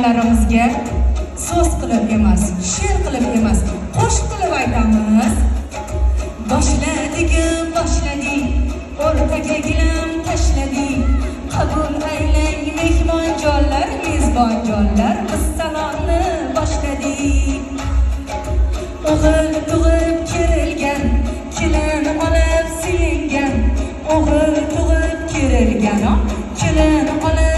larimizga so'z qilib emas, she'r qilib emas, qo'shiq qilib aytamiz. Boshladik, o'rtaga gilam tashladik. Qabul aylang mehmonjonlar, mezbonjonlar, biz salomni boshladik. O'g'il tug'ib kerilgan, kelin olib suyungan. O'g'il tug'ib kerilgan, kelin olib